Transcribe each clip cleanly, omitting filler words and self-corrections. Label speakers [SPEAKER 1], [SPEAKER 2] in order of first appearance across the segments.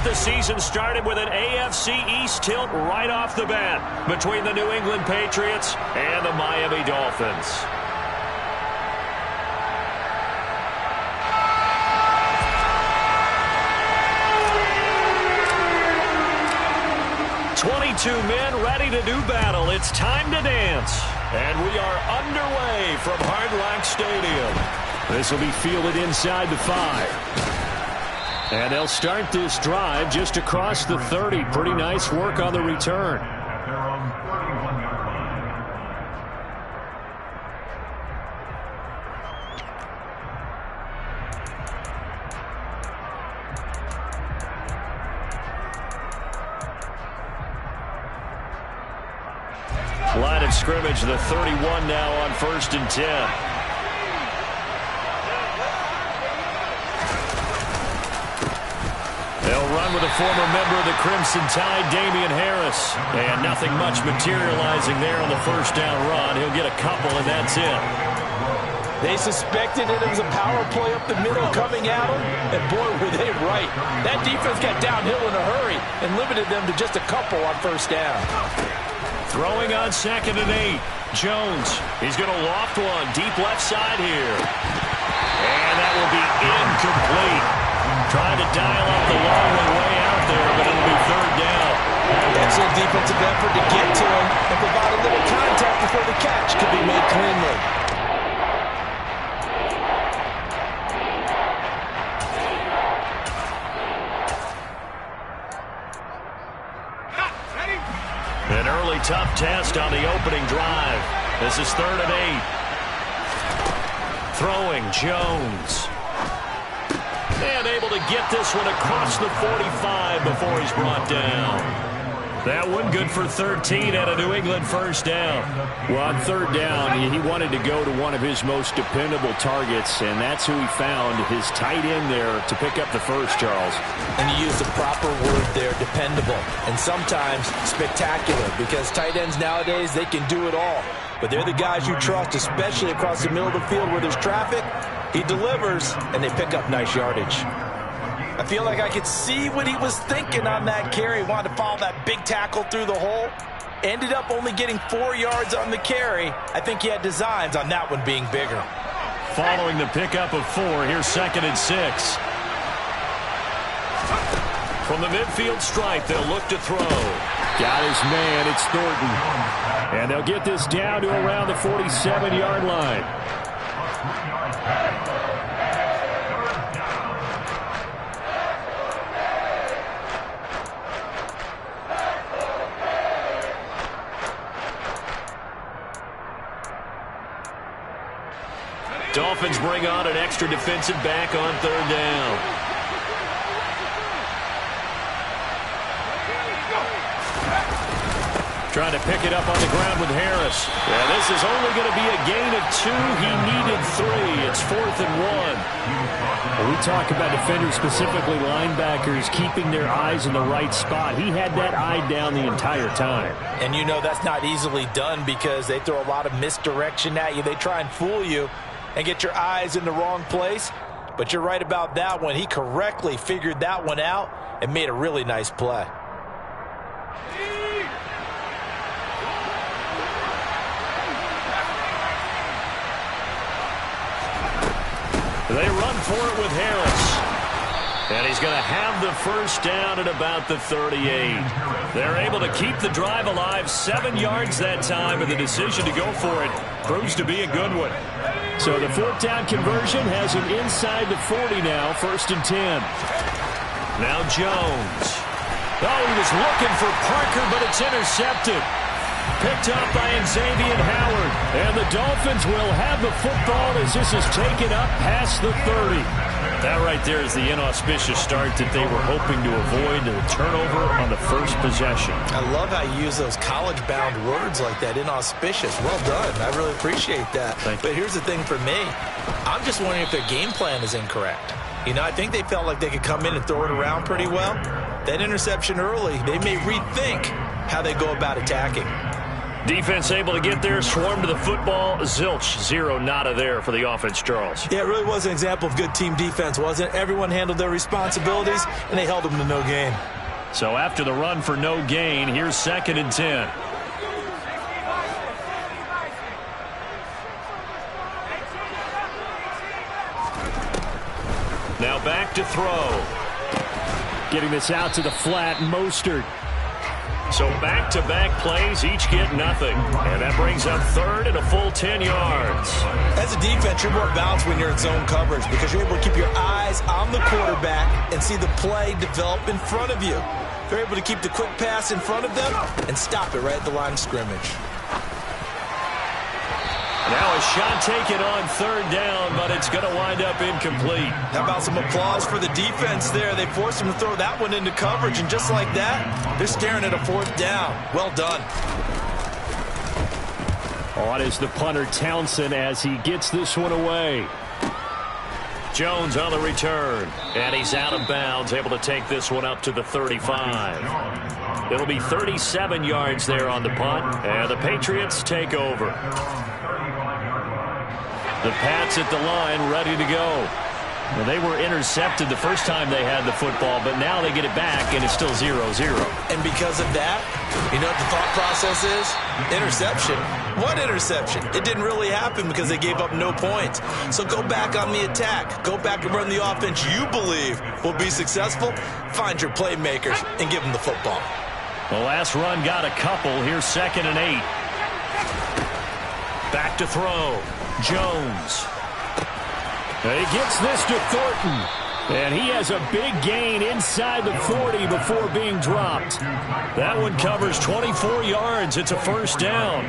[SPEAKER 1] the season started with an AFC East tilt right off the bat between the New England Patriots and the Miami Dolphins. Men ready to do battle. It's time to dance. And we are underway from Hard Rock Stadium. This will be fielded inside the 5. And they'll start this drive just across the 30. Pretty nice work on the return. Line of scrimmage, the 31 now on 1st and 10. They'll run with a former member of the Crimson Tide, Damian Harris. And nothing much materializing there on the first down run. He'll get a couple, and that's it.
[SPEAKER 2] They suspected it was a power play up the middle coming at them, and boy, were they right. That defense got downhill in a hurry and limited them to just a couple on first down.
[SPEAKER 1] Throwing on 2nd and 8. Jones. He's going to loft one deep left side here. And that will be incomplete. Trying to dial up the long way out there, but it'll be 3rd down.
[SPEAKER 2] Excellent defensive effort to get to him and provide a little contact before the catch could be made cleanly.
[SPEAKER 1] An early tough test on the opening drive. This is 3rd and 8. Throwing Jones. And able to get this one across the 45 before he's brought down. That one good for 13 at a New England first down.
[SPEAKER 3] Well, on 3rd down, he wanted to go to one of his most dependable targets, and that's who he found, his tight end there, to pick up the first, Charles.
[SPEAKER 2] And you use the proper word there, dependable, and sometimes spectacular, because tight ends nowadays, they can do it all. But they're the guys you trust, especially across the middle of the field where there's traffic. He delivers, and they pick up nice yardage. I feel like I could see what he was thinking on that carry. Wanted to follow that big tackle through the hole. Ended up only getting 4 yards on the carry. I think he had designs on that one being bigger.
[SPEAKER 1] Following the pickup of 4, here's 2nd and 6. From the midfield stripe, they'll look to throw.
[SPEAKER 3] Got his man, it's Thornton. And they'll get this down to around the 47-yard line.
[SPEAKER 1] Dolphins bring on an extra defensive back on 3rd down. Trying to pick it up on the ground with Harris. Yeah, this is only going to be a gain of 2. He needed 3. It's 4th and 1.
[SPEAKER 3] Well, we talk about defenders, specifically linebackers, keeping their eyes in the right spot. He had that eye down the entire time.
[SPEAKER 2] And you know that's not easily done because they throw a lot of misdirection at you. They try and fool you and get your eyes in the wrong place. But you're right about that one. He correctly figured that one out and made a really nice play.
[SPEAKER 1] They run for it with Harris. And he's going to have the first down at about the 38. They're able to keep the drive alive, 7 yards that time, and the decision to go for it proves to be a good one.
[SPEAKER 3] So the 4th down conversion has him inside the 40 now, 1st and 10.
[SPEAKER 1] Now Jones. Oh, he was looking for Parker, but it's intercepted. Picked up by Xavier Howard. And the Dolphins will have the football as this is taken up past the 30. That right there is the inauspicious start that they were hoping to avoid, the turnover on the first possession.
[SPEAKER 2] I love how you use those college-bound words like that, inauspicious. Well done. I really appreciate that. But here's the thing for me. I'm just wondering if their game plan is incorrect. You know, I think they felt like they could come in and throw it around pretty well. That interception early, they may rethink how they go about attacking.
[SPEAKER 1] Defense able to get there, swarm to the football. Zilch, zero, nada there for the offense, Charles.
[SPEAKER 2] Yeah, it really was an example of good team defense, wasn't it? Everyone handled their responsibilities, and they held them to no gain.
[SPEAKER 1] So after the run for no gain, here's 2nd and 10. Now back to throw.
[SPEAKER 3] Getting this out to the flat, Mostert.
[SPEAKER 1] So back-to-back plays, each get nothing. And that brings up 3rd and a full 10 yards.
[SPEAKER 2] As a defense, you're more balanced when you're in zone coverage because you're able to keep your eyes on the quarterback and see the play develop in front of you. You're able to keep the quick pass in front of them and stop it right at the line of scrimmage.
[SPEAKER 1] Now a shot taken on 3rd down, but it's going to wind up incomplete.
[SPEAKER 2] How about some applause for the defense there? They forced him to throw that one into coverage, and just like that, they're staring at a 4th down. Well done.
[SPEAKER 3] On is the punter, Townsend, as he gets this one away.
[SPEAKER 1] Jones on the return, and he's out of bounds, able to take this one up to the 35. It'll be 37 yards there on the punt, and the Patriots take over. The Pats at the line, ready to go. Well, they were intercepted the first time they had the football, but now they get it back, and it's still 0-0.
[SPEAKER 2] And because of that, you know what the thought process is? Interception. What interception? It didn't really happen because they gave up no points. So go back on the attack. Go back and run the offense you believe will be successful. Find your playmakers and give them the football.
[SPEAKER 1] The last run got a couple. Here's 2nd and 8. Back to throw. Jones.
[SPEAKER 3] He gets this to Thornton. And he has a big gain inside the 40 before being dropped.
[SPEAKER 1] That one covers 24 yards. It's a 1st down.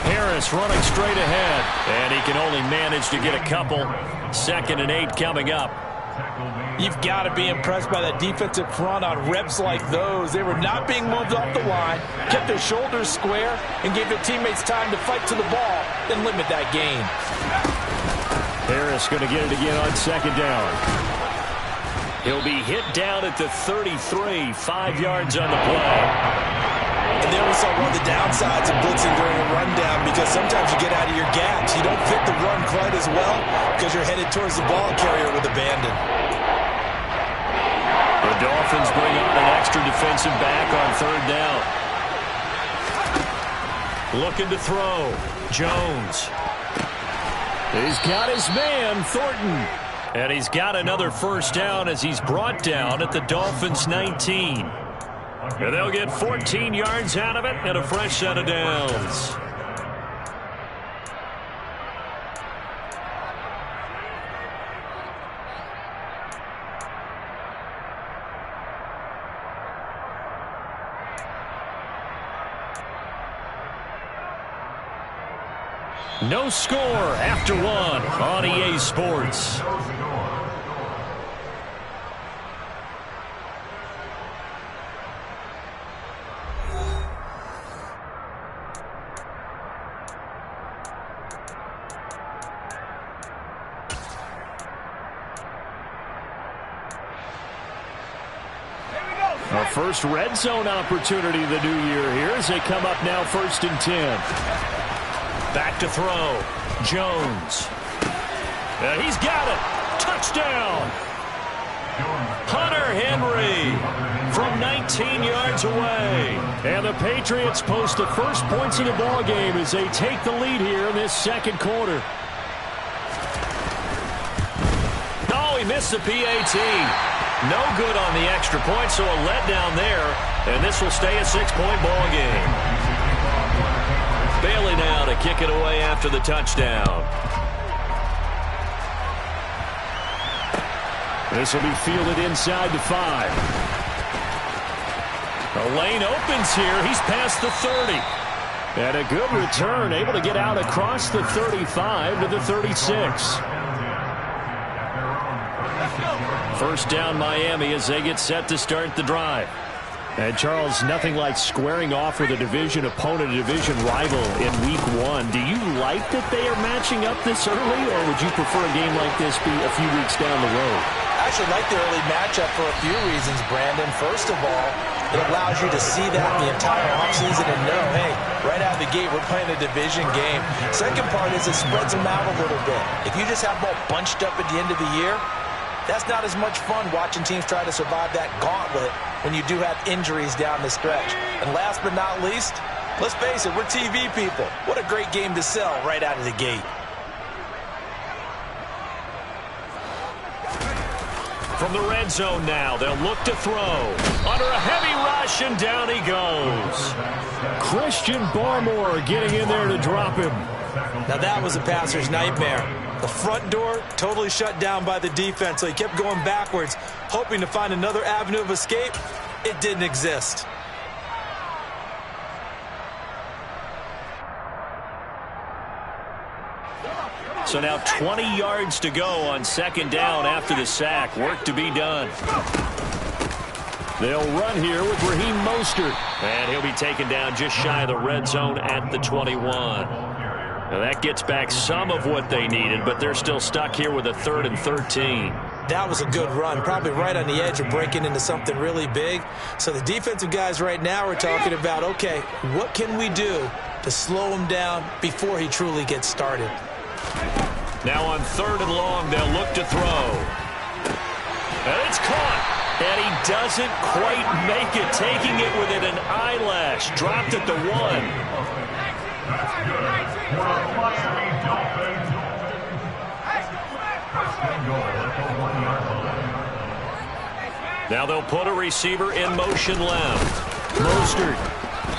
[SPEAKER 1] Harris running straight ahead. And he can only manage to get a couple. 2nd and 8 coming up.
[SPEAKER 2] You've got to be impressed by that defensive front on reps like those. They were not being moved off the line, kept their shoulders square, and gave their teammates time to fight to the ball, then limit that gain.
[SPEAKER 3] Harris going to get it again on 2nd down.
[SPEAKER 1] He'll be hit down at the 33, 5 yards on the play.
[SPEAKER 2] And there we saw one of the downsides of blitzing during a rundown because sometimes you get out of your gaps. You don't fit the run quite as well because you're headed towards the ball carrier with abandon.
[SPEAKER 1] The Dolphins bring on an extra defensive back on 3rd down. Looking to throw. Jones.
[SPEAKER 3] He's got his man, Thornton.
[SPEAKER 1] And he's got another 1st down as he's brought down at the Dolphins' 19. And they'll get 14 yards out of it and a fresh set of downs. No score after 1 on EA Sports.
[SPEAKER 3] Our first red zone opportunity of the new year here as they come up now 1st and 10.
[SPEAKER 1] Back to throw. Jones. He's got it. Touchdown. Hunter Henry from 19 yards away.
[SPEAKER 3] And the Patriots post the first points of the ball game as they take the lead here in this 2nd quarter.
[SPEAKER 1] Oh, he missed the PAT. No good on the extra point, so a letdown there. And this will stay a 6-point ball game. Bailey now to kick it away after the touchdown.
[SPEAKER 3] This will be fielded inside the 5.
[SPEAKER 1] The lane opens here. He's past the 30.
[SPEAKER 3] And a good return, able to get out across the 35 to the 36.
[SPEAKER 1] 1st down Miami as they get set to start the drive.
[SPEAKER 3] And Charles, nothing like squaring off with a division opponent, a division rival in week 1. Do you like that they are matching up this early, or would you prefer a game like this be a few weeks down the road?
[SPEAKER 2] I actually like the early matchup for a few reasons, Brandon. First of all, it allows you to see that the entire offseason and know, hey, right out of the gate, we're playing a division game. Second part is it spreads them out a little bit. If you just have them all bunched up at the end of the year, that's not as much fun watching teams try to survive that gauntlet when you do have injuries down the stretch. And last but not least, let's face it, we're TV people. What a great game to sell right out of the gate.
[SPEAKER 1] From the red zone now, they'll look to throw. Under a heavy rush, and down he goes. Christian Barmore getting in there to drop him.
[SPEAKER 2] Now that was a passer's nightmare. The front door totally shut down by the defense, so he kept going backwards, hoping to find another avenue of escape. It didn't exist.
[SPEAKER 1] So now 20 yards to go on second down after the sack. Work to be done. They'll run here with Raheem Mostert. And he'll be taken down just shy of the red zone at the 21. Now that gets back some of what they needed, but they're still stuck here with a 3rd and 13.
[SPEAKER 2] That was a good run, probably right on the edge of breaking into something really big. So the defensive guys right now are talking about, okay, what can we do to slow him down before he truly gets started?
[SPEAKER 1] Now on 3rd and long, they'll look to throw. And it's caught. And he doesn't quite make it, taking it within an eyelash. Dropped at the 1. Now they'll put a receiver in motion left. Mostert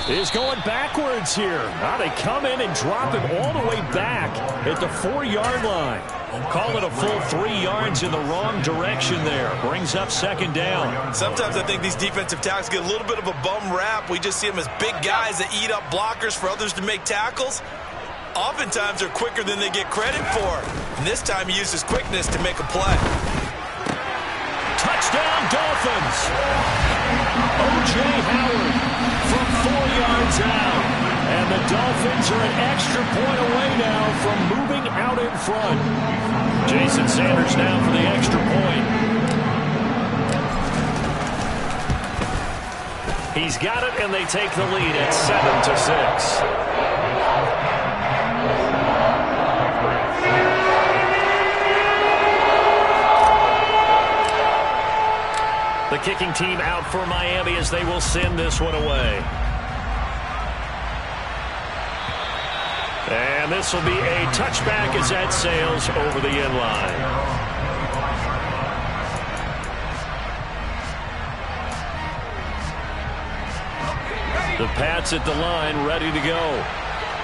[SPEAKER 1] is going backwards here. Now they come in and drop him all the way back at the 4-yard line. Call it a full 3 yards in the wrong direction there. Brings up second down.
[SPEAKER 2] Sometimes I think these defensive tackles get a little bit of a bum rap. We just see them as big guys that eat up blockers for others to make tackles. Oftentimes they're quicker than they get credit for. And this time he used his quickness to make a play.
[SPEAKER 1] Touchdown Dolphins. O.J. Howard from 4 yards out. And the Dolphins are an extra point away now from moving out in front. Jason Sanders now for the extra point. He's got it, and they take the lead at 7-6. The kicking team out for Miami as they will send this one away. And this will be a touchback as that sails over the end line. The Pats at the line, ready to go.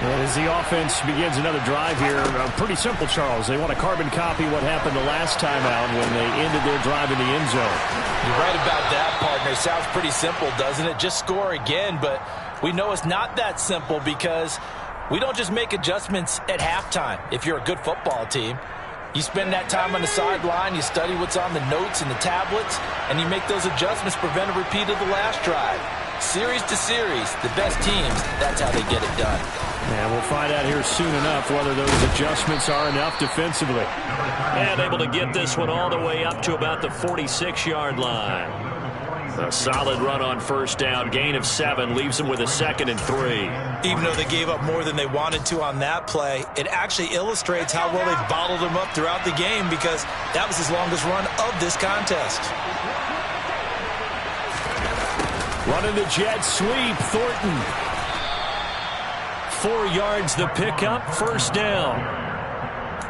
[SPEAKER 3] And as the offense begins another drive here, pretty simple, Charles. They want to carbon copy what happened the last time out when they ended their drive in the end zone.
[SPEAKER 2] You're right about that, partner. Sounds pretty simple, doesn't it? Just score again, but we know it's not that simple because we don't just make adjustments at halftime. If you're a good football team, you spend that time on the sideline, you study what's on the notes and the tablets, and you make those adjustments, prevent a repeat of the last drive. Series to series, the best teams, that's how they get it done.
[SPEAKER 3] And we'll find out here soon enough whether those adjustments are enough defensively.
[SPEAKER 1] And able to get this one all the way up to about the 46-yard line. A solid run on first down. Gain of 7 leaves them with a 2nd and 3.
[SPEAKER 2] Even though they gave up more than they wanted to on that play, it actually illustrates how well they've bottled him up throughout the game because that was his longest run of this contest.
[SPEAKER 3] Running the jet sweep, Thornton.
[SPEAKER 1] 4 yards the pickup, first down.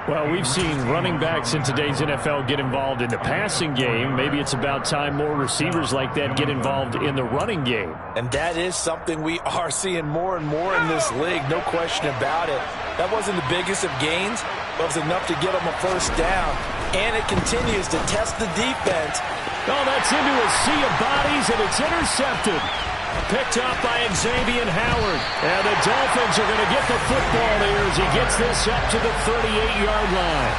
[SPEAKER 3] Well, we've seen running backs in today's NFL get involved in the passing game. Maybe it's about time more receivers like that get involved in the running game.
[SPEAKER 2] And that is something we are seeing more and more in this league, no question about it. That wasn't the biggest of gains, but it was enough to get them a first down. And it continues to test the defense.
[SPEAKER 1] Oh, that's into a sea of bodies, and it's intercepted. Picked up by Xavier Howard. And the Dolphins are going to get the football here as he gets this up to the 38-yard line.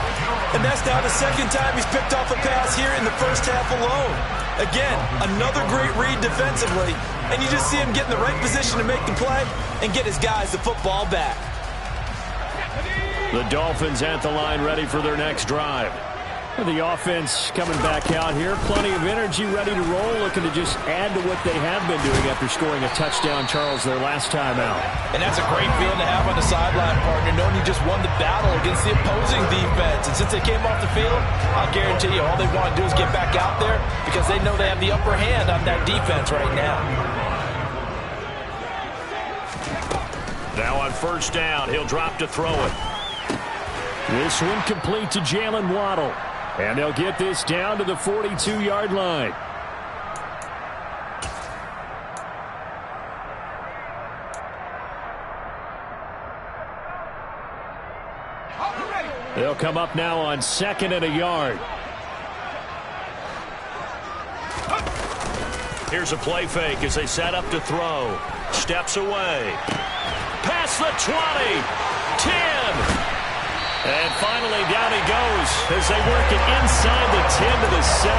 [SPEAKER 2] And that's now the second time he's picked off a pass here in the first half alone. Again, another great read defensively. And you just see him get in the right position to make the play and get his guys the football back.
[SPEAKER 1] The Dolphins at the line ready for their next drive. The offense coming back out here. Plenty of energy, ready to roll, looking to just add to what they have been doing after scoring a touchdown, Charles, their last time out.
[SPEAKER 2] And that's a great feeling to have on the sideline, partner, knowing you just won the battle against the opposing defense. And since they came off the field, I'll guarantee you all they want to do is get back out there because they know they have the upper hand on that defense right now.
[SPEAKER 1] Now on first down, he'll drop to throw it. This one complete to Jalen Waddle. And they'll get this down to the 42-yard line. They'll come up now on 2nd and a yard. Here's a play fake as they set up to throw. Steps away. Past the 20. 10. And finally, down he goes as they work it inside the 10 to the 7.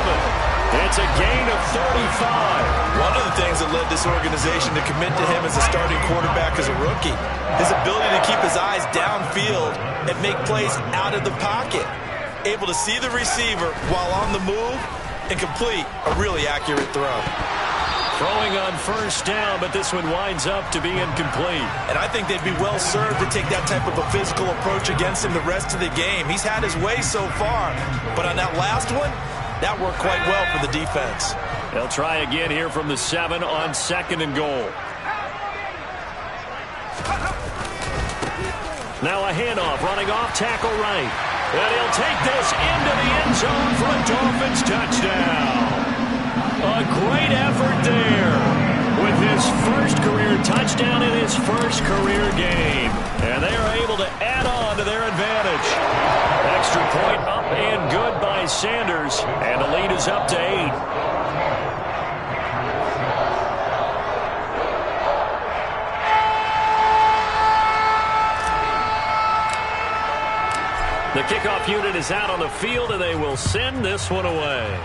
[SPEAKER 1] It's a gain of 35.
[SPEAKER 2] One of the things that led this organization to commit to him as a starting quarterback as a rookie, his ability to keep his eyes downfield and make plays out of the pocket. Able to see the receiver while on the move and complete a really accurate throw.
[SPEAKER 1] Throwing on first down, but this one winds up to be incomplete.
[SPEAKER 2] And I think they'd be well served to take that type of a physical approach against him the rest of the game. He's had his way so far, but on that last one, that worked quite well for the defense.
[SPEAKER 1] They'll try again here from the 7 on 2nd and goal. Now a handoff, running off tackle right. And he'll take this into the end zone for a Dolphins touchdown. A great effort there with his first career touchdown in his first career game. And they are able to add on to their advantage. Extra point up and good by Sanders. And the lead is up to 8. The kickoff unit is out on the field, and they will send this one away.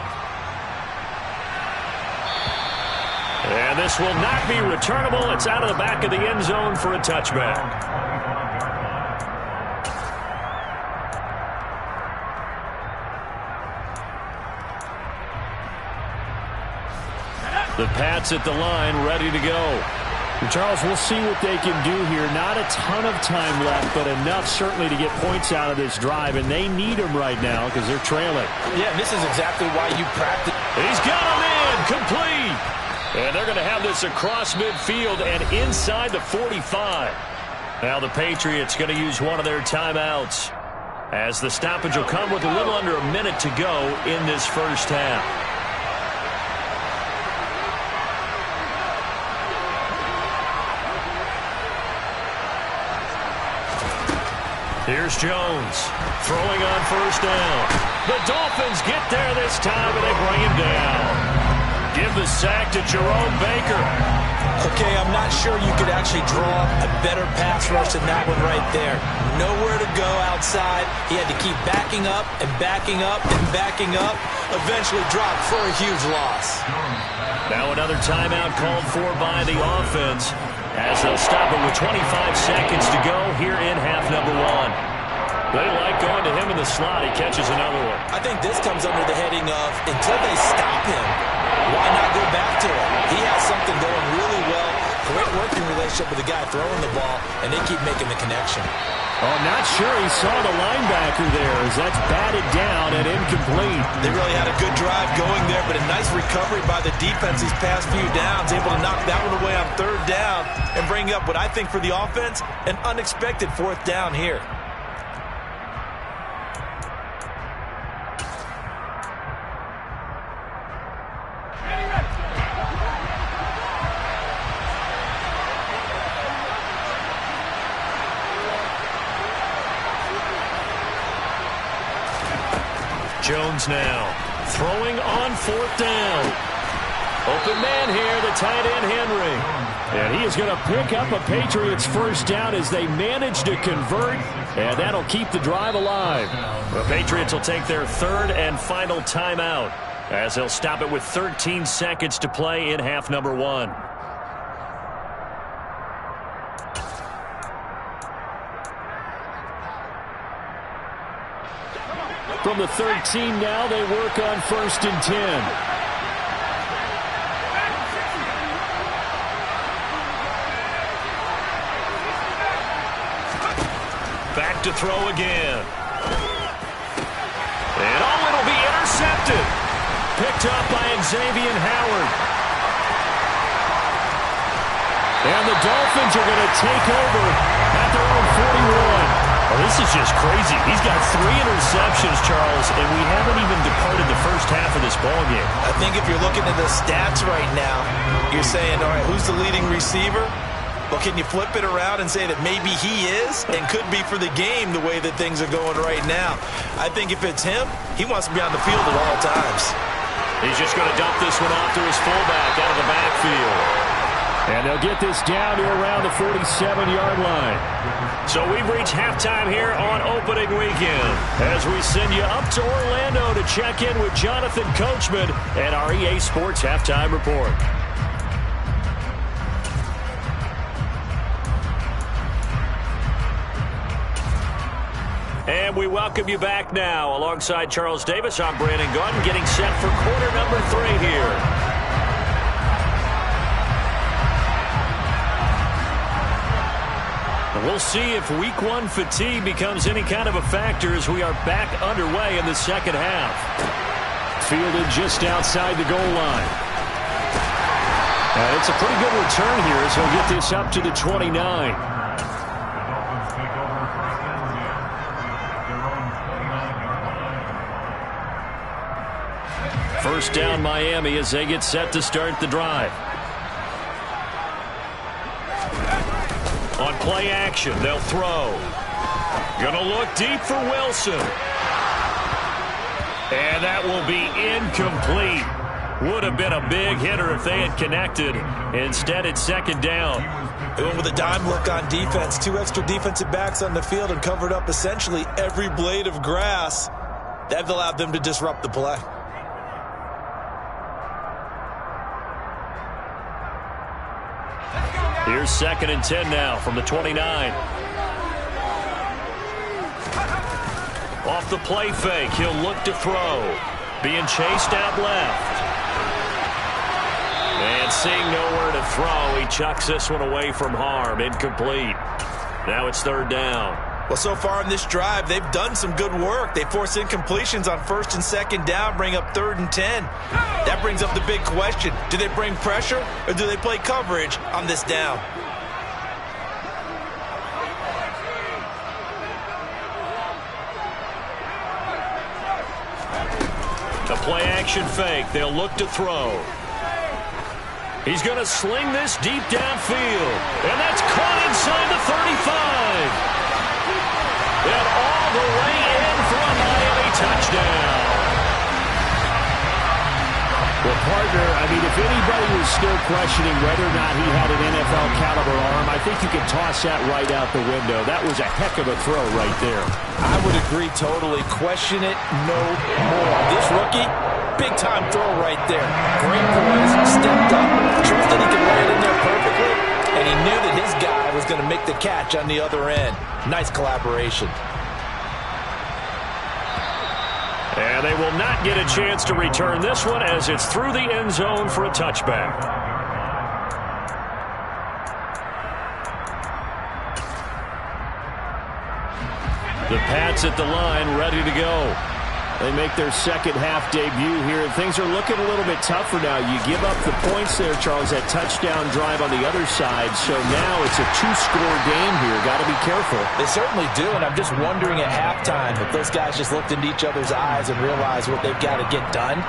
[SPEAKER 1] And this will not be returnable. It's out of the back of the end zone for a touchback. The Pats at the line, ready to go. Charles, we'll see what they can do here. Not a ton of time left, but enough certainly to get points out of this drive, and they need them right now because they're trailing.
[SPEAKER 2] Yeah, this is exactly why you practice.
[SPEAKER 1] He's got him in, complete. And they're going to have this across midfield and inside the 45. Now the Patriots going to use one of their timeouts as the stoppage will come with a little under a minute to go in this first half. Here's Jones throwing on first down. The Dolphins get there this time and they bring him down. Give the sack to Jerome Baker.
[SPEAKER 2] Okay, I'm not sure you could actually draw a better pass rush than that one right there. Nowhere to go outside. He had to keep backing up and backing up and backing up. Eventually dropped for a huge loss.
[SPEAKER 1] Now another timeout called for by the offense as they'll stop it with 25 seconds to go here in half number 1. They like going to him in the slot. He catches another one.
[SPEAKER 2] I think this comes under the heading of until they stop him, why not go back to him? He has something going really well. Great working relationship with the guy throwing the ball, and they keep making the connection.
[SPEAKER 1] Oh, not sure he saw the linebacker there as that's batted down and incomplete.
[SPEAKER 2] They really had a good drive going there, but a nice recovery by the defense these past few downs, able to knock that one away on 3rd down and bring up what I think for the offense, an unexpected 4th down here.
[SPEAKER 1] Jones now throwing on 4th down. Open man here, the tight end Henry. And he is going to pick up a Patriots first down as they manage to convert, and that'll keep the drive alive. The Patriots will take their 3rd and final timeout as they'll stop it with 13 seconds to play in half number 1.
[SPEAKER 3] From the 13 now, they work on 1st and 10.
[SPEAKER 1] Back to throw again. And it'll be intercepted. Picked up by Xavier Howard. And the Dolphins are going to take over at their own 41.
[SPEAKER 3] Well, this is just crazy. He's got 3 interceptions, Charles, and we haven't even departed the first half of this ballgame.
[SPEAKER 2] I think if you're looking at the stats right now, you're saying, all right, who's the leading receiver? Well, can you flip it around and say that maybe he is and could be for the game the way that things are going right now? I think if it's him, he wants to be on the field at all times.
[SPEAKER 1] He's just going to dump this one off to his fullback out of the backfield.
[SPEAKER 3] And they'll get this down to around the 47-yard line.
[SPEAKER 1] So we've reached halftime here on opening weekend as we send you up to Orlando to check in with Jonathan Coachman and our EA Sports Halftime Report. And we welcome you back now. Alongside Charles Davis, I'm Brandon Gaudin, getting set for quarter number 3 here. We'll see if week 1 fatigue becomes any kind of a factor as we are back underway in the second half.
[SPEAKER 3] Fielded just outside the goal line. It's a pretty good return here as he'll get this up to the 29. First down Miami as they get set to start the drive.
[SPEAKER 1] On play action, they'll throw. Gonna look deep for Wilson. And that will be incomplete. Would have been a big hitter if they had connected. Instead, it's second down.
[SPEAKER 2] They went with a dime look on defense. 2 extra defensive backs on the field and covered up essentially every blade of grass. That allowed them to disrupt the play.
[SPEAKER 1] Here's 2nd and 10 now from the 29. Off the play fake, he'll look to throw. Being chased out left. And seeing nowhere to throw, he chucks this one away from harm. Incomplete. Now it's 3rd down.
[SPEAKER 2] Well, so far in this drive, they've done some good work. They force incompletions on 1st and 2nd down, bring up 3rd and 10. That brings up the big question. Do they bring pressure or do they play coverage on this down?
[SPEAKER 1] The play action fake. They'll look to throw. He's going to sling this deep downfield. And that's caught inside the 35. And all the way in for a Miami touchdown.
[SPEAKER 3] Well, partner, I mean, if anybody was still questioning whether or not he had an NFL-caliber arm, I think you can toss that right out the window. That was a heck of a throw right there.
[SPEAKER 2] I would agree totally. Question it no more. This rookie, big-time throw right there. Great poise, stepped up, trusted he could lay it in there perfectly, and he knew that his guy was going to make the catch on the other end. Nice collaboration.
[SPEAKER 1] And they will not get a chance to return this one as it's through the end zone for a touchback. The Pats at the line, ready to go.
[SPEAKER 3] They make their second half debut here, and things are looking a little bit tougher now. You give up the points there, Charles, that touchdown drive on the other side. So now it's a 2-score game here. Got to be careful.
[SPEAKER 2] They certainly do, and I'm just wondering at halftime if those guys just looked into each other's eyes and realized what they've got to get done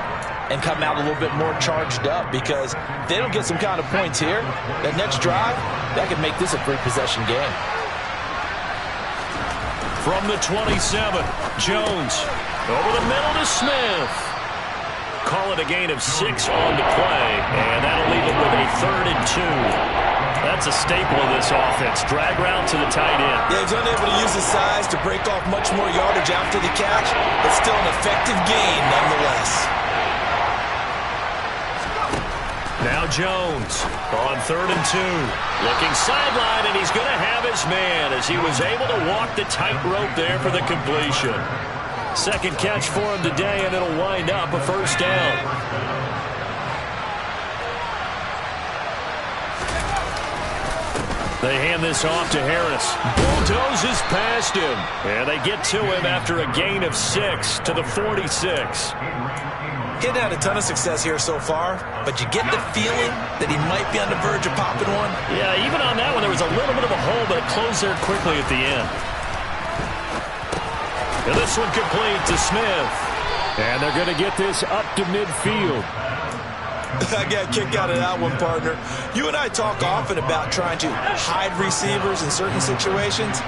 [SPEAKER 2] and come out a little bit more charged up, because if they don't get some kind of points here, that next drive, that could make this a 3-possession game.
[SPEAKER 1] From the 27, Jones. Over the middle to Smith. Call it a gain of 6 on the play, and that'll leave it with a 3rd and 2. That's a staple of this offense. Drag route to the tight end.
[SPEAKER 2] Yeah, he's unable to use his size to break off much more yardage after the catch, but still an effective gain nonetheless.
[SPEAKER 1] Now Jones on 3rd and 2. Looking sideline, and he's going to have his man as he was able to walk the tightrope there for the completion. Second catch for him today, and it'll wind up a first down. They hand this off to Harris. Bulldozes past him. And they get to him after a gain of 6 to the 46.
[SPEAKER 2] He hadn't had a ton of success here so far, but you get the feeling that he might be on the verge of popping one.
[SPEAKER 1] Yeah, even on that one, there was a little bit of a hole, but it closed there quickly at the end. And this one complete to Smith. And they're going to get this up to midfield.
[SPEAKER 2] I got a kick out of that one, partner. You and I talk often about trying to hide receivers in certain situations,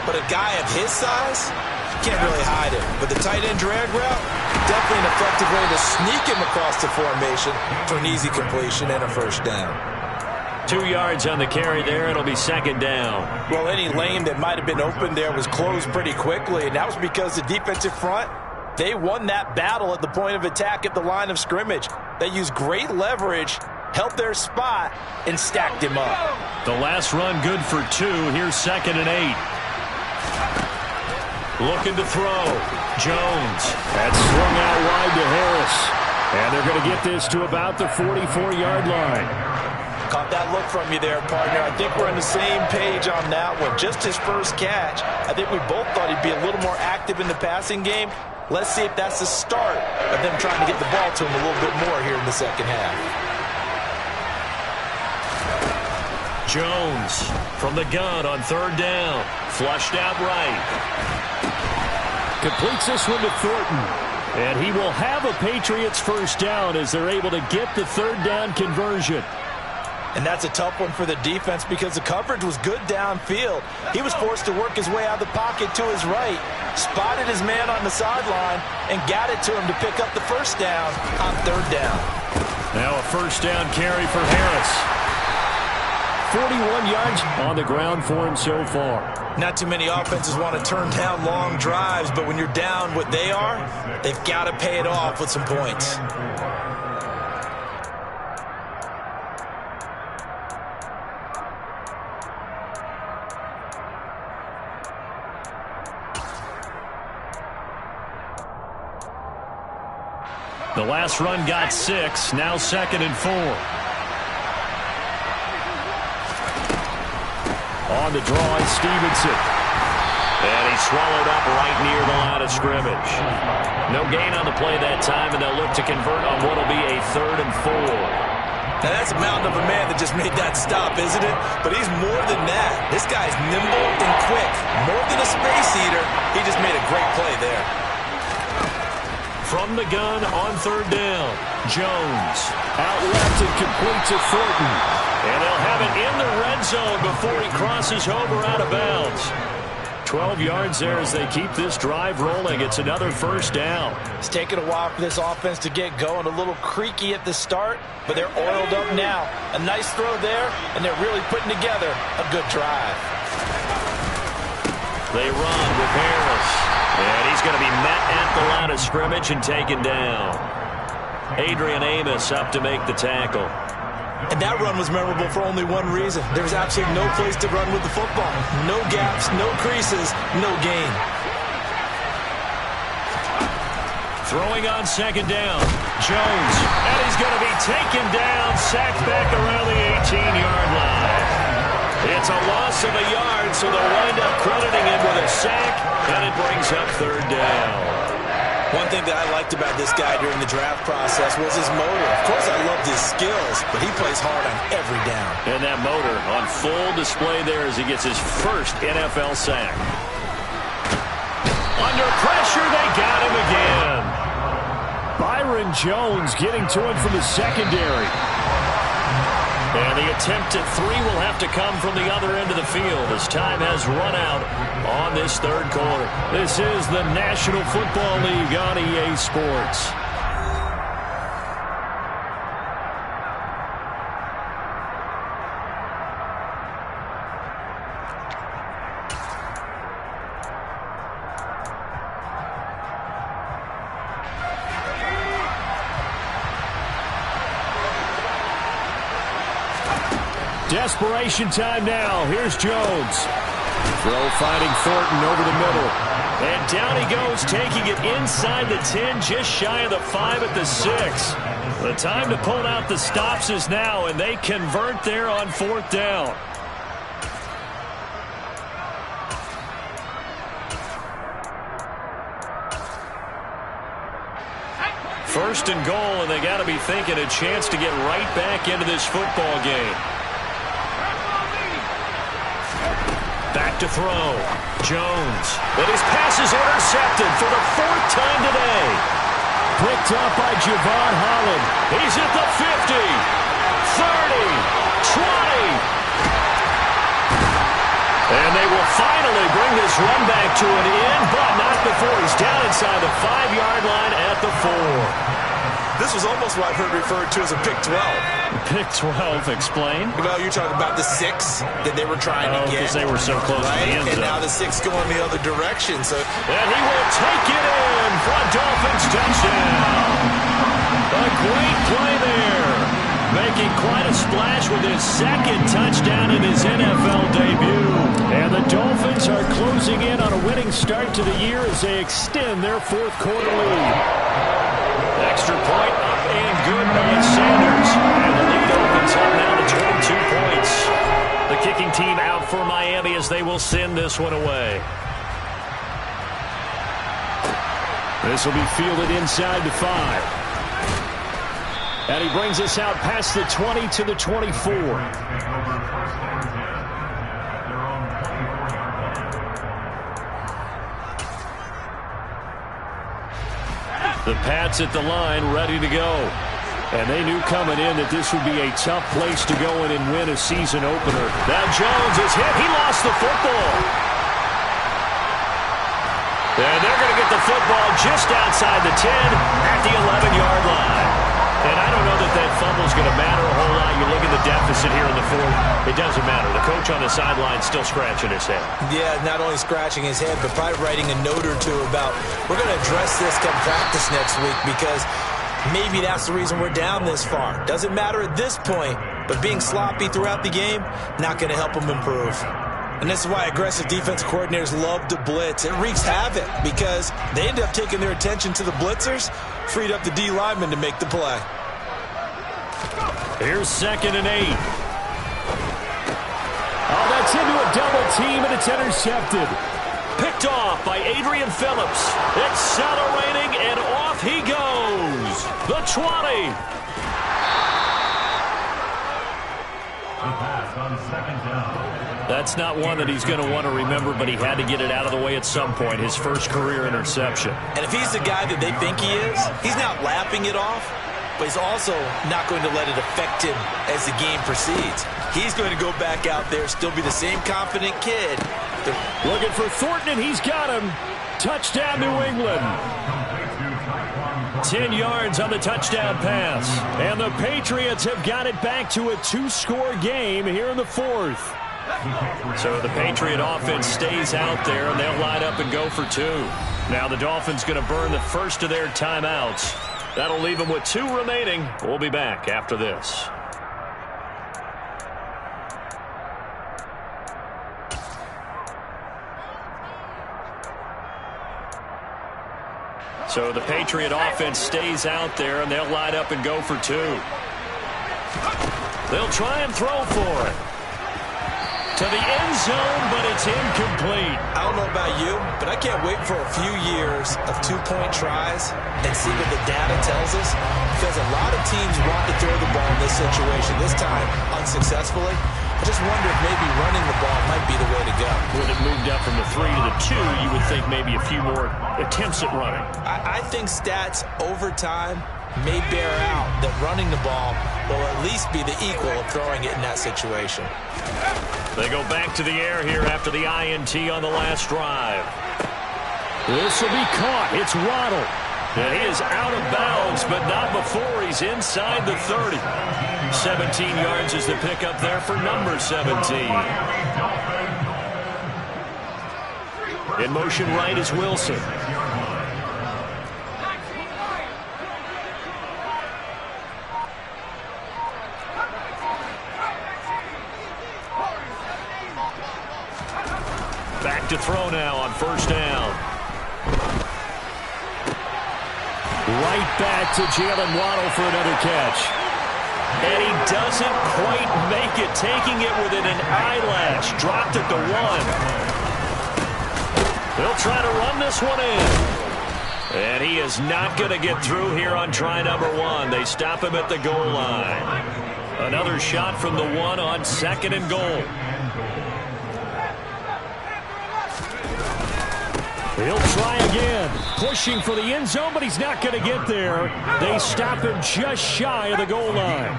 [SPEAKER 2] but a guy of his size, you can't really hide him. But the tight end drag route, definitely an effective way to sneak him across the formation for an easy completion and a first down.
[SPEAKER 1] 2 yards on the carry there. It'll be second down.
[SPEAKER 2] Well, any lane that might have been open there was closed pretty quickly, and that was because the defensive front, they won that battle at the point of attack at the line of scrimmage. They used great leverage, held their spot, and stacked him up.
[SPEAKER 1] The last run good for 2. Here's 2nd and 8. Looking to throw. Jones. That's swung out wide to Harris. And they're going to get this to about the 44-yard line.
[SPEAKER 2] Caught that look from you there, partner. I think we're on the same page on that one. Just his first catch. I think we both thought he'd be a little more active in the passing game. Let's see if that's the start of them trying to get the ball to him a little bit more here in the second half.
[SPEAKER 1] Jones from the gun on 3rd down. Flushed out right. Completes this one to Thornton. And he will have a Patriots first down as they're able to get the 3rd down conversion.
[SPEAKER 2] And that's a tough one for the defense because the coverage was good downfield. He was forced to work his way out of the pocket to his right, spotted his man on the sideline, and got it to him to pick up the first down on 3rd down.
[SPEAKER 1] Now a first down carry for Harris. 41 yards on the ground for him so far.
[SPEAKER 2] Not too many offenses want to turn down long drives, but when you're down what they are, they've got to pay it off with some points.
[SPEAKER 1] The last run got 6. Now 2nd and 4. On the draw is Stevenson. And he's swallowed up right near the line of scrimmage. No gain on the play that time, and they'll look to convert on what will be a 3rd and 4.
[SPEAKER 2] Now that's a mountain of a man that just made that stop, isn't it? But he's more than that. This guy's nimble and quick. More than a space eater. He just made a great play there.
[SPEAKER 1] From the gun on 3rd down. Jones out left and complete to Thornton. And they'll have it in the red zone before he crosses over out of bounds. 12 yards there as they keep this drive rolling. It's another first down.
[SPEAKER 2] It's taken a while for this offense to get going. A little creaky at the start, but they're oiled up now. A nice throw there, and they're really putting together a good drive.
[SPEAKER 1] They run with Harris. And he's going to be met at the line of scrimmage and taken down. Adrian Amos up to make the tackle.
[SPEAKER 2] And that run was memorable for only one reason. There was absolutely no place to run with the football. No gaps, no creases, no gain.
[SPEAKER 1] Throwing on 2nd down. Jones. And he's going to be taken down, sacked back around the 18-yard line. It's a loss of a yard, so they'll wind up crediting him with a sack, and it brings up 3rd down.
[SPEAKER 2] One thing that I liked about this guy during the draft process was his motor. Of course, I loved his skills, but he plays hard on every down.
[SPEAKER 1] And that motor on full display there as he gets his first NFL sack. Under pressure, they got him again. Byron Jones getting to him from the secondary. And the attempt at 3 will have to come from the other end of the field as time has run out on this 3rd quarter. This is the National Football League on EA Sports. Desperation time now. Here's Jones. Throw finding Thornton over the middle. And down he goes, taking it inside the 10, just shy of the 5 at the 6. The time to pull out the stops is now, and they convert there on 4th down. First and goal, and they got to be thinking a chance to get right back into this football game. Back to throw. Jones. And his pass is intercepted for the 4th time today. Picked up by Javon Holland. He's at the 50, 30, 20. And they will finally bring this run back to an end, but not before he's down inside the 5-yard line at the 4.
[SPEAKER 2] This was almost what I've heard referred to as a pick 12.
[SPEAKER 1] Pick 12, explain.
[SPEAKER 2] Well, you're talking about the 6 that they were trying to get.
[SPEAKER 1] Because they were so close to the end zone.
[SPEAKER 2] And now the 6 going the other direction.
[SPEAKER 1] And he will take it in for a Dolphins touchdown. A great play there. Making quite a splash with his 2nd touchdown in his NFL debut. And the Dolphins are closing in on a winning start to the year as they extend their 4th quarter lead. Extra point up and good by Sanders. And the lead opens up now to 22 points. The kicking team out for Miami as they will send this one away. This will be fielded inside the 5. And he brings us out past the 20 to the 24. The Pats at the line, ready to go. And they knew coming in that this would be a tough place to go in and win a season opener. Now Jones is hit. He lost the football. And they're going to get the football just outside the 10 at the 11-yard line. And I don't know that that fumble is going to matter a whole lot. You look at the deficit here in the 4th. It doesn't matter. The coach on the sideline still scratching his head. Yeah, not only scratching his head, but probably writing a note or two about we're going to address this come practice next week because maybe that's the reason we're down this far. Doesn't matter at this point, but being sloppy throughout the game, not going to help them improve. And this is why aggressive defense coordinators love to blitz. It wreaks havoc because they end up taking their attention to the blitzers, freed up the D lineman to make the play. Here's 2nd and 8. Oh, that's into a double team, and it's intercepted. Picked off by Adrian Phillips. Accelerating, and off he goes. The 20. That's not one that he's going to want to remember, but he had to get it out of the way at some point, his first career interception. And if he's the guy that they think he is, he's not lapping it off, but he's also not going to let it affect him as the game proceeds. He's going to go back out there, still be the same confident kid. Looking for Thornton, and he's got him. Touchdown, New England. 10 yards on the touchdown pass. And the Patriots have got it back to a 2-score game here in the 4th. So the Patriot offense stays out there, and they'll line up and go for 2. Now the Dolphins going to burn the first of their timeouts. That'll leave them with 2 remaining. We'll be back after this. So the Patriot offense stays out there, and they'll line up and go for 2. They'll try and throw for it. To the end zone, but it's incomplete. I don't know about you, but I can't wait for a few years of 2-point tries and see what the data tells us. Because a lot of teams want to throw the ball in this situation, this time unsuccessfully. I just wonder if maybe running the ball might be the way to go. When it moved up from the 3 to the 2, you would think maybe a few more attempts at running. I think stats over time may bear out that running the ball will at least be the equal of throwing it in that situation. They go back to the air here after the INT on the last drive. This will be caught. It's Waddle. And he is out of bounds, but not before he's inside the 30. 17 yards is the pickup there for number 17. In motion right is Wilson. Back to throw now on first down. Right back to Jalen Waddle for another catch. And he doesn't quite make it, taking it within an eyelash. Dropped at the 1. They'll try to run this one in. And he is not going to get through here on try number 1. They stop him at the goal line. Another shot from the 1 on 2nd and goal. He'll try again, pushing for the end zone, but he's not going to get there. They stop him just shy of the goal line.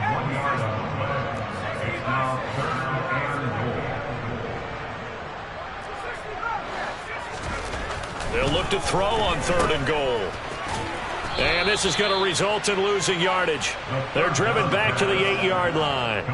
[SPEAKER 1] They'll look to throw on 3rd and goal. And this is going to result in losing yardage. They're driven back to the 8-yard line.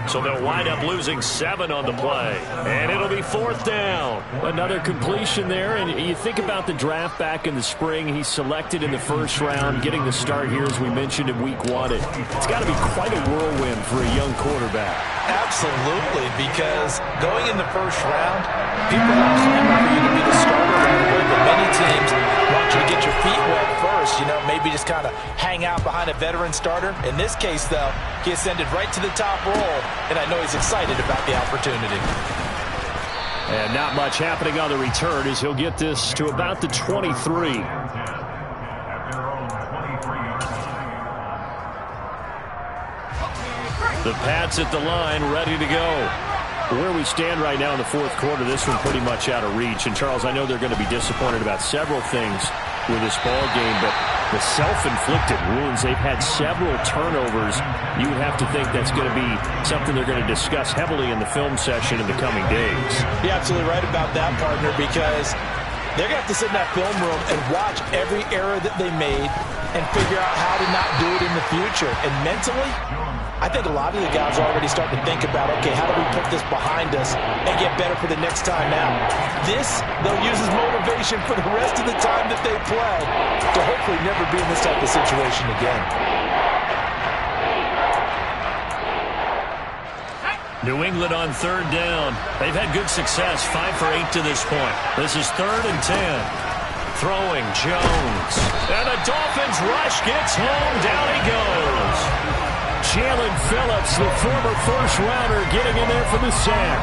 [SPEAKER 1] So they'll wind up losing 7 on the play. And it'll be 4th down. Another completion there. And you think about the draft back in the spring. He's selected in the 1st round, getting the start here, as we mentioned, in week 1. It's got to be quite a whirlwind for a young quarterback.
[SPEAKER 2] Absolutely, because going in the 1st round, people are clamoring for you to be the starter right away, but many teams want you to get your feet wet first, maybe just kind of hang out behind a veteran starter. In this case, though, he ascended right to the top role, and I know he's excited about the opportunity.
[SPEAKER 1] And not much happening on the return as he'll get this to about the 23. The Pats at the line, ready to go. Where we stand right now in the 4th quarter, this one pretty much out of reach. And, Charles, I know they're going to be disappointed about several things with this ball game, but the self-inflicted wounds, they've had several turnovers. You would have to think that's going to be something they're going to discuss heavily in the film session in the coming days.
[SPEAKER 2] You're absolutely right about that, partner, because they're going to have to sit in that film room and watch every error that they made and figure out how to not do it in the future. And mentally, I think a lot of the guys are already starting to think about, okay, how do we put this behind us and get better for the next time out? This, they'll use as motivation for the rest of the time that they play to hopefully never be in this type of situation again.
[SPEAKER 1] New England on 3rd down. They've had good success, 5 for 8 to this point. This is 3rd and 10. Throwing, Jones. And the Dolphins rush gets home. Down he goes. Jalen Phillips, the former 1st-rounder, getting in there for the sack.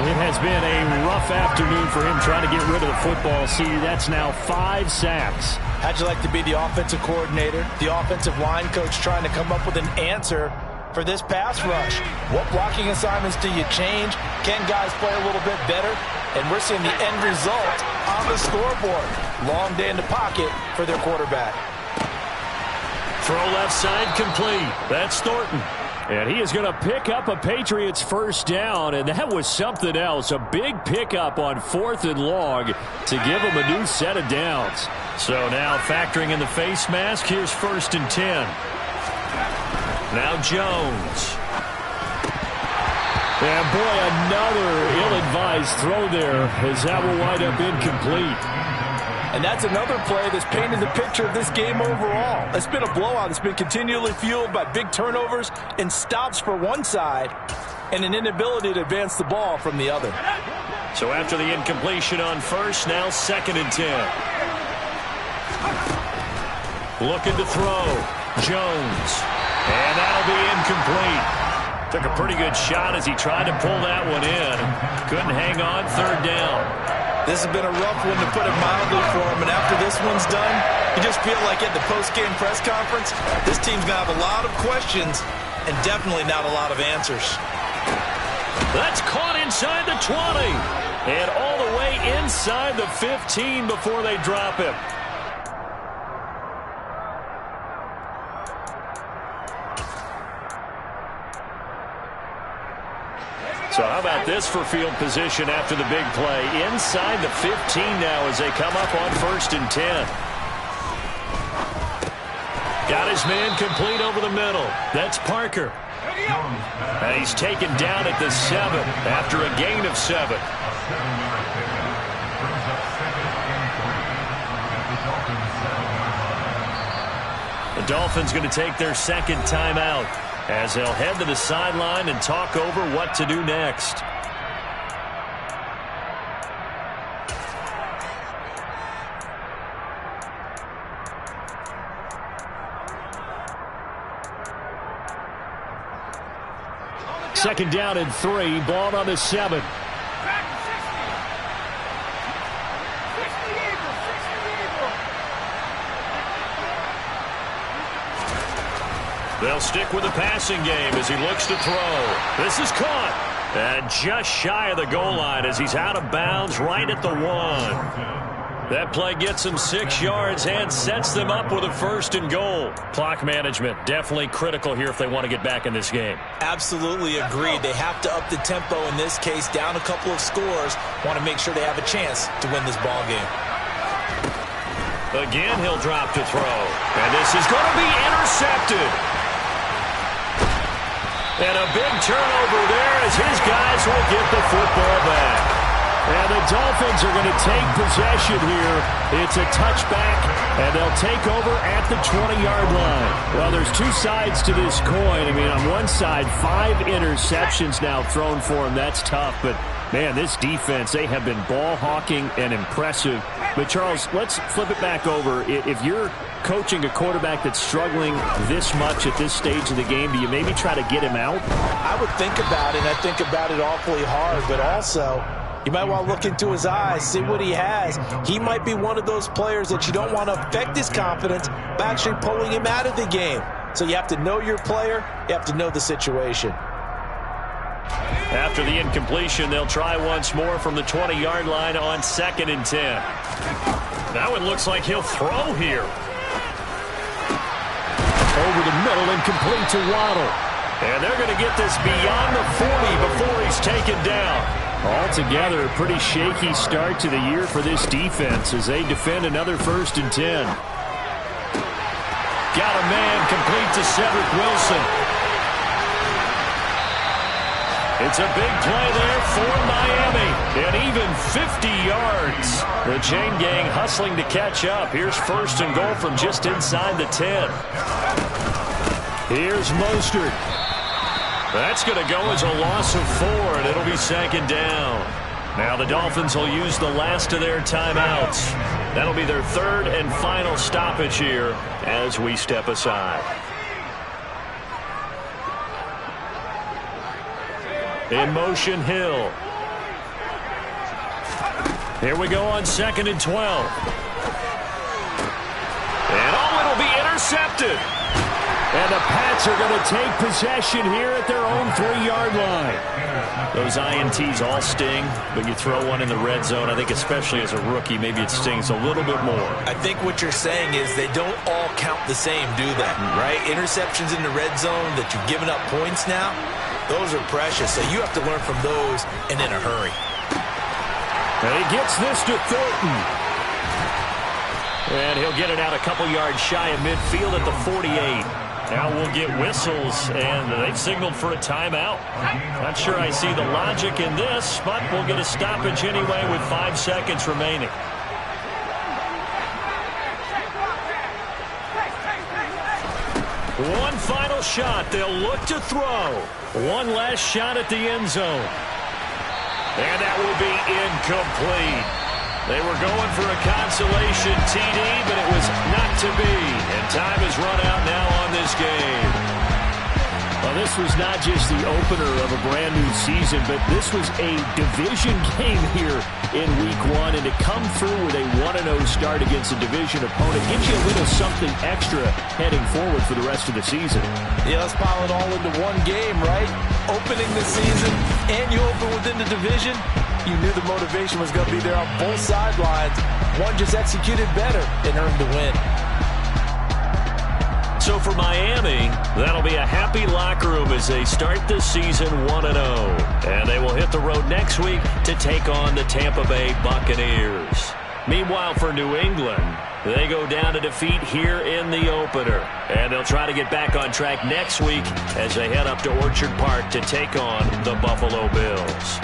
[SPEAKER 1] It has been a rough afternoon for him trying to get rid of the football. See, that's now 5 sacks.
[SPEAKER 2] How'd you like to be the offensive coordinator, the offensive line coach, trying to come up with an answer for this pass rush? What blocking assignments do you change? Can guys play a little bit better? And we're seeing the end result on the scoreboard. Long day in the pocket for their quarterback.
[SPEAKER 1] Throw left side complete. That's Thornton. And he is going to pick up a Patriots 1st down, and that was something else. A big pickup on 4th and long to give him a new set of downs. So now factoring in the face mask, here's 1st and 10. Now Jones. And boy, another ill-advised throw there as that will wind up incomplete.
[SPEAKER 2] And that's another play that's painted the picture of this game overall. It's been a blowout. It's been continually fueled by big turnovers and stops for one side and an inability to advance the ball from the other.
[SPEAKER 1] So after the incompletion on 1st, now 2nd and 10. Looking to throw. Jones. And that'll be incomplete. Took a pretty good shot as he tried to pull that one in. Couldn't hang on. 3rd down.
[SPEAKER 2] This has been a rough one, to put it mildly, for him. And after this one's done, you just feel like at the post-game press conference, this team's going to have a lot of questions and definitely not a lot of answers.
[SPEAKER 1] That's caught inside the 20. And all the way inside the 15 before they drop him. So how about this for field position after the big play? Inside the 15 now as they come up on 1st and 10. Got his man complete over the middle. That's Parker. And he's taken down at the 7 after a gain of 7. The Dolphins going to take their 2nd timeout as they'll head to the sideline and talk over what to do next. second down and 3. Ball on the 7. They'll stick with the passing game as he looks to throw. This is caught. And just shy of the goal line as he's out of bounds right at the 1. That play gets him 6 yards and sets them up with a 1st and goal. Clock management definitely critical here if they want to get back in this game.
[SPEAKER 2] Absolutely agreed. They have to up the tempo in this case, down a couple of scores. Want to make sure they have a chance to win this ball game.
[SPEAKER 1] Again, he'll drop to throw. And this is going to be intercepted. And a big turnover there as his guys will get the football back. And the Dolphins are going to take possession here. It's a touchback, and they'll take over at the 20-yard line. Well, there's two sides to this coin. I mean, on one side, 5 interceptions now thrown for him. That's tough. But, man, this defense, they have been ball hawking and impressive. But, Charles, let's flip it back over. If you're coaching a quarterback that's struggling this much at this stage of the game, do you maybe try to get him out?
[SPEAKER 2] I would think about it, and I think about it awfully hard. But also, you might want to look into his eyes, see what he has. He might be one of those players that you don't want to affect his confidence by actually pulling him out of the game. So you have to know your player. You have to know the situation.
[SPEAKER 1] After the incompletion, they'll try once more from the 20-yard line on 2nd and 10. Now it looks like he'll throw here. Over the middle and complete to Waddle. And they're going to get this beyond the 40 before he's taken down. Altogether, a pretty shaky start to the year for this defense as they defend another 1st and 10. Got a man complete to Cedric Wilson. It's a big play there for Miami. And even 50 yards. The chain gang hustling to catch up. Here's 1st and goal from just inside the 10. Here's Mostert. That's going to go as a loss of 4, and it'll be 2nd down. Now the Dolphins will use the last of their timeouts. That'll be their 3rd and final stoppage here as we step aside. In motion, Hill. Here we go on 2nd and 12. And it'll be intercepted. And the Pats are going to take possession here at their own 3-yard line. Those INTs all sting, but you throw one in the red zone, I think especially as a rookie, maybe it stings a little bit more.
[SPEAKER 2] I think what you're saying is they don't all count the same, do they? Right? Interceptions in the red zone that you've given up points now, those are precious. So you have to learn from those and in a hurry.
[SPEAKER 1] And he gets this to Thornton. And he'll get it out a couple yards shy of midfield at the 48. Now we'll get whistles, and they've signaled for a timeout. Not sure I see the logic in this, but we'll get a stoppage anyway with 5 seconds remaining. One final shot. They'll look to throw. One last shot at the end zone. And that will be incomplete. They were going for a consolation TD, but it was not to be. And time has run out now on this game. Well, this was not just the opener of a brand new season, but this was a division game here in Week 1. And to come through with a 1-0 start against a division opponent gives you a little something extra heading forward for the rest of the season.
[SPEAKER 2] Yeah, let's pile it all into one game, right? Opening the season, and you open within the division. You knew the motivation was going to be there on both sidelines. One just executed better and earned the win. So for Miami, that'll be a happy locker room as they start the season 1-0. And they will hit the road next week to take on the Tampa Bay Buccaneers. Meanwhile, for New England, they go down to defeat here in the opener. And they'll try to get back on track next week as they head up to Orchard Park to take on the Buffalo Bills.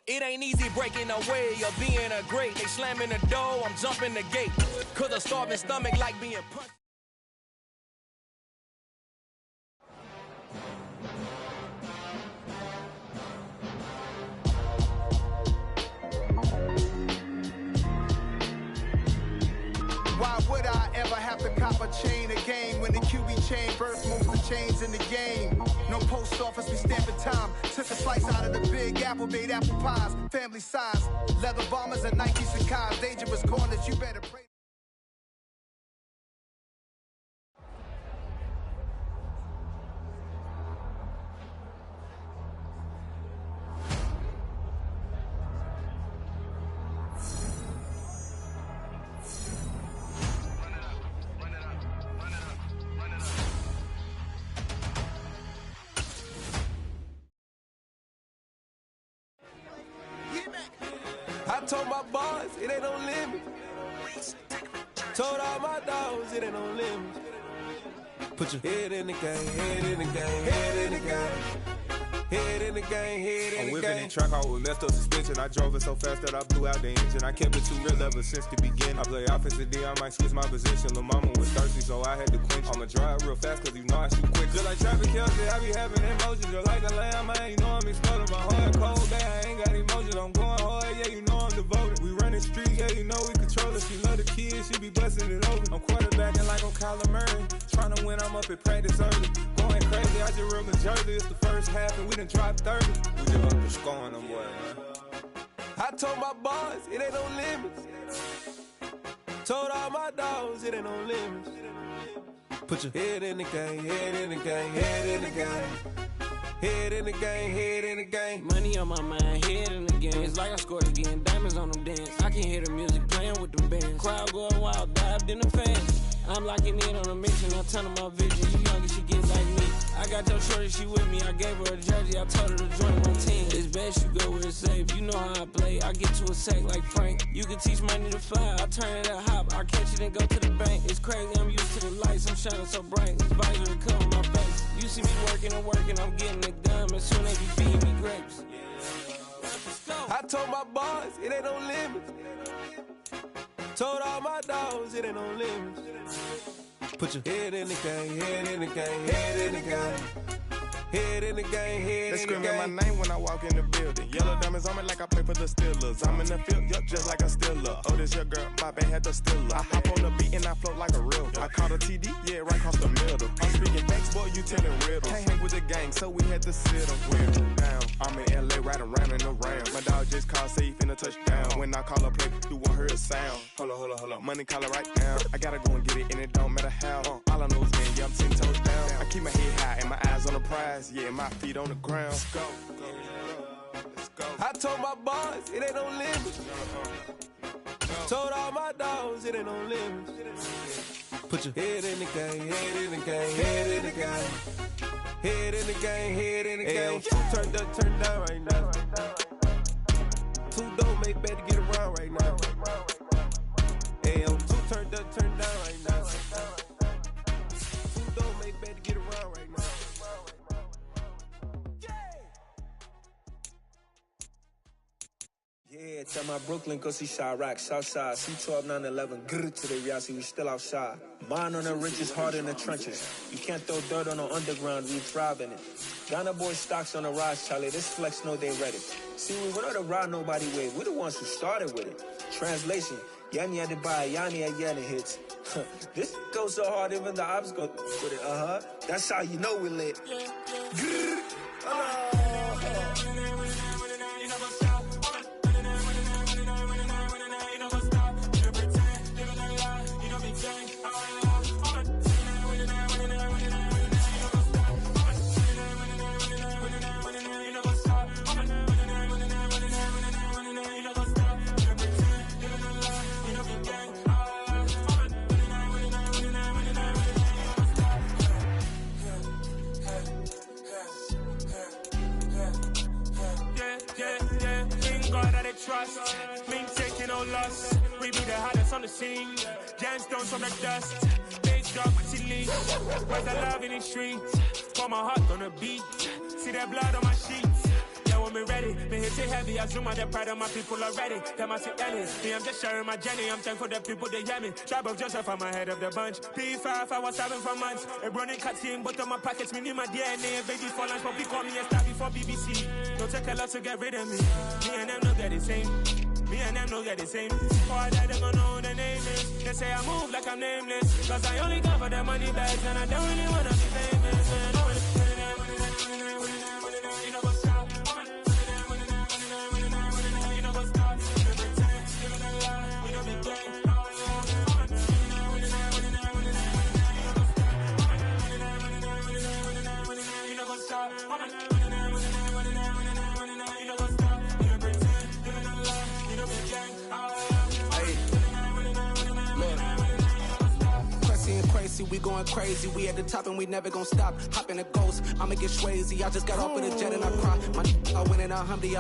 [SPEAKER 4] It ain't easy breaking away or being a great. They slamming the door, I'm jumping the gate. Cause a starving stomach like being punched.
[SPEAKER 5] Why would I ever have to cop a chain again when the QB chain burst moves the chains in the game? No post office, we stamping time. Took a slice out of the big apple, made apple pies. Family size, leather bombers and Nike Sacai's. Dangerous corners, you better pray.
[SPEAKER 6] I told my boys, it ain't no limit. Told all my dogs, it ain't no limit. Put your head in the game, head in the game, head in the game. Head in the game, head in the game. I'm whipping the track out with messed up suspension. I drove it so fast that I blew out the engine. I kept it too real ever since the beginning. I play offensive D, I might switch my position. Lil' mama was thirsty, so I had to quench. I'ma drive real fast, cause you know I shoot quick. Just like traffic Kelsey, I be having emotions. Just like a lamb, I ain't know I'm exploding. My heart cold, bad, I ain't got emotions. I'm going hard, yeah, you know I'm devoted. We running streets, yeah, you know we control it. She love the kids, she be busting it over. I'm quarterbacking like I'm Kyler Murray. Trying to win, I'm up at practice early. Going crazy, I just real the jersey. It's the first half and we done dropped 30. We just up to scoring them, boy, man. I told my boys, it ain't no limits. Told all my dogs, it ain't no limits. Put your head in the game, head in the game, head in the game. Head in the game, head in the game.
[SPEAKER 7] Money on my mind, head in the game. It's like I scored again, diamonds on them dance. I can hear the music playing with the bands. Crowd going wild, dived in the fans. I'm locking in on a mission, I'm turning my vision. You young and she get like me. I got your shorty, she with me. I gave her a jersey, I told her to join my team. It's best you go where it's safe. You know how I play, I get to a sack like Frank. You can teach money to fly, I turn it at hop. I catch it and go to the bank. It's crazy, I'm used to the lights, I'm shining so bright. This visor come on my face. You see me working and working, I'm getting it done. As soon as they be feeding me grapes.
[SPEAKER 6] I told my boys, it ain't no limits. Told all my dogs, it ain't no limits. Put your head in the game, head in the game, head in the game. Head in the game, head in the game. They screaming my name when I walk in the building. Yellow diamonds on me like I play for the Steelers. I'm in the field, yup, just like a Steeler. Oh, this your girl, my bad had the Steeler. I hop on the beat and I float like a real. I caught a TD, yeah, right across the middle. I'm speaking thanks, boy, you telling riddles. Can't hang with the gang, so we had to sit them with down. I'm in LA, riding around and around. My dog just called, say he finna touch down. When I call a play, you won't hear a sound. Hold up, money call it right now. I gotta go and get it, and it don't matter how. All I know is man, yeah, I'm 10 toes down. I keep my head high and my eyes on the prize. Yeah, my feet on the ground. Let's go. I told my boys, it ain't no limits. Told all my dogs, it ain't no limits. Put your head in the game, head in the game, head in the game. Head in the game, head in the game. Turn down right now. Two don't make bad to get around right now. Two turn down right now. Two don't make bad to get around right now.
[SPEAKER 8] Yeah, tell my Brooklyn go see Chirac, Southside, C12, 911, grrr to the reality, we still outside. Mine on the riches, hard in the trenches. You can't throw dirt on the underground, we thrive in it. Ghana boy stocks on the rise, Charlie, this flex know they ready. See, we were not the ride nobody with, we're the ones who started with it. Translation, Yanni had to buy, Yanni at Yanni hits. This goes so hard, even the ops go with it, That's how you know we lit. Grrr, trust, mean taking no loss. We be the hottest on the scene. Gemstones from the dust. Bass drop with leave. Where's the love in the streets? Pour my heart on the beat. See that blood on my sheets. Yeah, we're
[SPEAKER 9] me ready. Me hit it heavy, I zoom out the pride of my people already. Them I see Ellis, me I'm just sharing my journey. I'm thankful that people they hear me. Tribe of Joseph, I'm ahead of the bunch. P5, I was having for months. A running cut team, but on my pockets, me need my DNA. Baby for lunch, but call me a star before BBC. Don't take a lot to get rid of me. Me and them no get the same. Me and them no get the same. For I die, they gon' know the name is. They say I move like I'm nameless. Cause I only got for the money bags and I don't really wanna be famous. You know what's up? You know what's up? We don't be gay. You know what's up?
[SPEAKER 10] Crazy, we going crazy. We at the top and we never gonna stop. Hop in a ghost, I'ma get Swayze. I just got off of the jet and I cry. My I went in a Humvee.